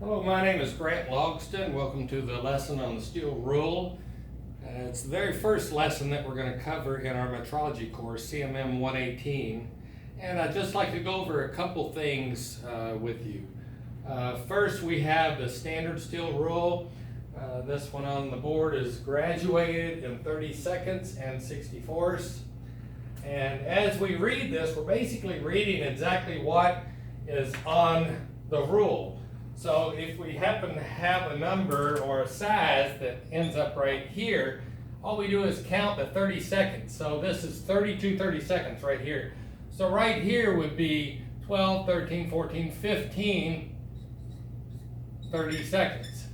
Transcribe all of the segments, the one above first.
Hello, my name is Grant Logston. Welcome to the lesson on the steel rule. It's the very first lesson that we're going to cover in our metrology course, CMM 118. And I'd just like to go over a couple things with you. First, we have the standard steel rule. This one on the board is graduated in 30 seconds and 60/4. And as we read this, we're basically reading exactly what is on the rule. So if we happen to have a number or a size that ends up right here, all we do is count the 30 seconds. So this is 32 30 seconds right here. So right here would be 12, 13, 14, 15, 30 seconds.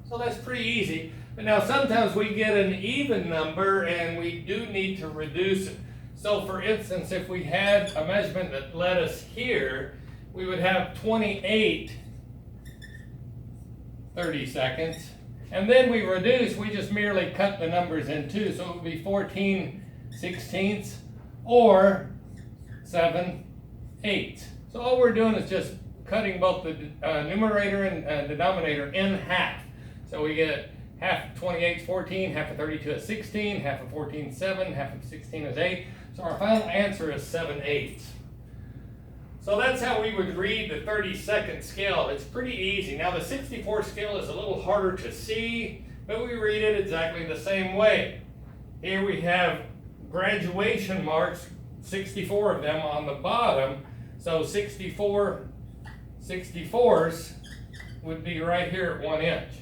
So that's pretty easy. But now sometimes we get an even number and we do need to reduce it. So for instance, if we had a measurement that led us here, we would have 28 30 seconds, and then we reduce, we just merely cut the numbers in two, so it would be 14/16 or 7/8. So all we're doing is just cutting both the numerator and denominator in half. So we get half of 28 is 14, half of 32 is 16, half of 14 is 7, half of 16 is 8. So our final answer is 7/8. So that's how we would read the 30-second scale. It's pretty easy. Now the 64 scale is a little harder to see, but we read it exactly the same way. Here we have graduation marks, 64 of them on the bottom. So 64 64s would be right here at 1 inch.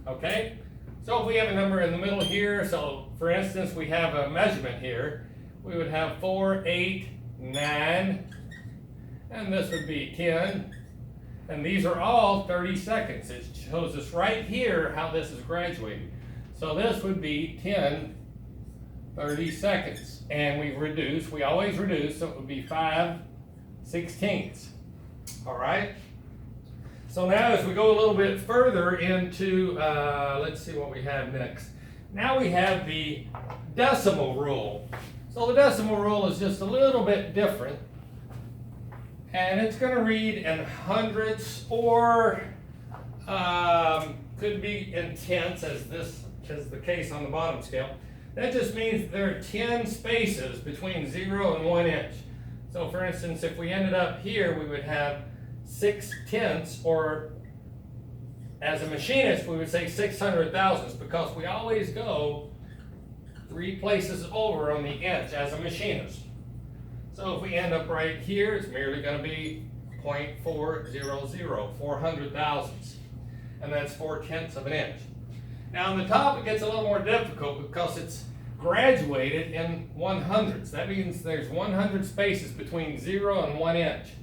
Okay? So if we have a number in the middle here, so for instance we have a measurement here, we would have 4, 8, 9, and this would be 10, and these are all 30 seconds. It shows us right here how this is graduated. So this would be 10 30 seconds, and we always reduce, so it would be 5/16. All right? So now as we go a little bit further into, let's see what we have next. Now we have the decimal rule. So the decimal rule is just a little bit different. And it's going to read in hundredths or could be in tenths, as this is the case on the bottom scale. That just means there are 10 spaces between 0 and 1 inch. So for instance, if we ended up here, we would have 6/10, or as a machinist, we would say 600 thousandths, because we always go 3 places over on the inch as a machinist. So if we end up right here, it's merely going to be 0.400, 400 thousandths. And that's 4/10 of an inch. Now on the top it gets a little more difficult because it's graduated in 100ths. That means there's 100 spaces between 0 and 1 inch.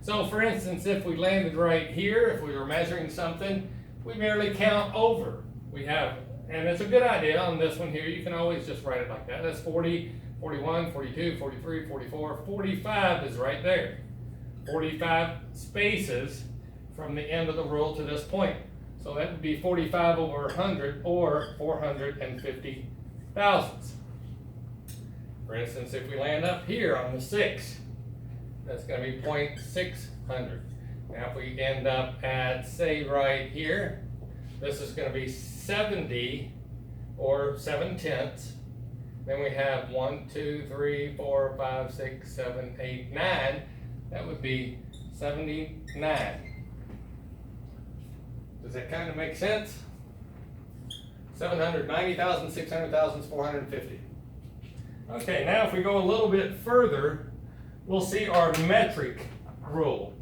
So for instance, if we landed right here, if we were measuring something, we merely count over. We have, and it's a good idea on this one here, you can always just write it like that. That's 40, 41, 42, 43, 44, 45 is right there. 45 spaces from the end of the rule to this point. So that would be 45 over 100, or 450 thousandths. For instance, if we land up here on the 6, that's going to be 0.600. Now if we end up at, say, right here, this is going to be 70, or 7/10. Then we have 1, 2, 3, 4, 5, 6, 7, 8, 9. That would be 79. Does that kind of make sense? 790,000, 600,000, 450. Okay, now if we go a little bit further, we'll see our metric rule.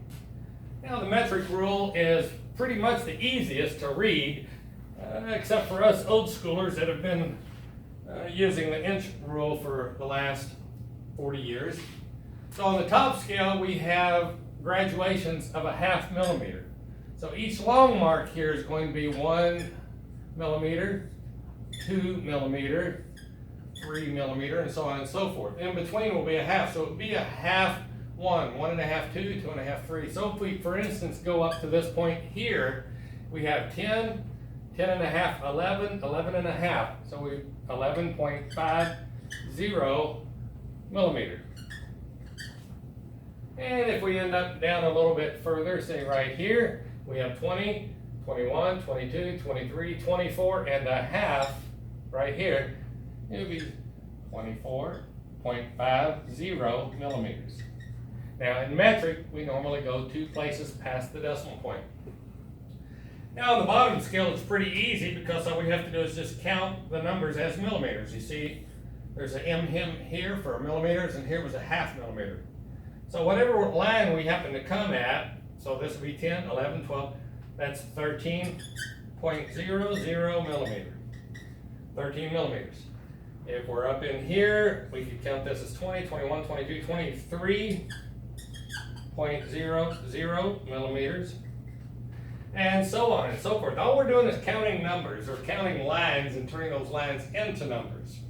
Now the metric rule is pretty much the easiest to read, except for us old schoolers that have been using the inch rule for the last 40 years. So on the top scale we have graduations of a 1/2 millimeter. So each long mark here is going to be 1 millimeter, 2 millimeter, 3 millimeter, and so on and so forth. In between will be a half, so it would be a 1/2 1, 1.5 2, 2.5 3. So if we, for instance, go up to this point here, we have 10, 10.5, 11, 11.5. So we 11.50 millimeter. And if we end up down a little bit further, say right here, we have 20, 21, 22, 23, 24, and a half right here. It would be 24.50 millimeters. Now in metric, we normally go 2 places past the decimal point. Now on the bottom scale, it's pretty easy because all we have to do is just count the numbers as millimeters. You see, there's an M here for millimeters, and here was a half millimeter. So whatever line we happen to come at, so this would be 10, 11, 12, that's 13.00 millimeter. 13 millimeters. If we're up in here, we could count this as 20, 21, 22, 23.00 millimeters, and so on and so forth. All we're doing is counting numbers, or counting lines and turning those lines into numbers.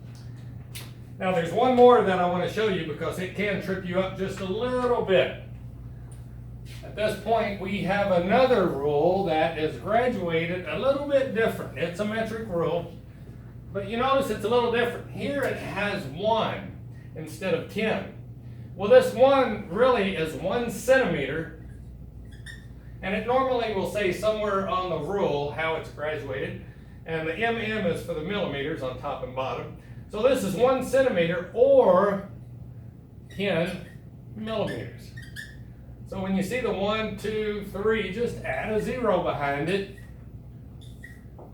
Now there's one more that I want to show you because it can trip you up just a little bit. At this point, we have another rule that is graduated a little bit different. It's a metric rule, but you notice it's a little different. Here it has 1 instead of 10. Well, this 1 really is 1 centimeter, and it normally will say somewhere on the rule how it's graduated, and the mm is for the millimeters on top and bottom. So this is 1 centimeter or 10 millimeters. So when you see the 1, 2, 3, just add a 0 behind it,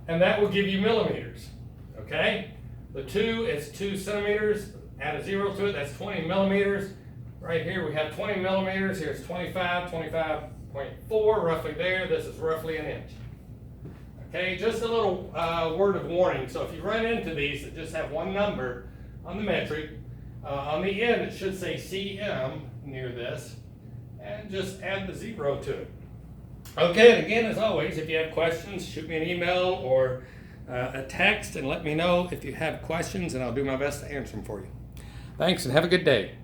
and that will give you millimeters. Okay? The 2 is 2 centimeters, add a 0 to it, that's 20 millimeters. Right here we have 20 millimeters, here's 25, 25.4, roughly there, this is roughly an inch. Okay, just a little word of warning. So if you run into these that just have one number on the metric, on the end it should say cm near this, and just add the 0 to it. Okay, and again, as always, if you have questions, shoot me an email or a text and let me know if you have questions, and I'll do my best to answer them for you. Thanks, and have a good day.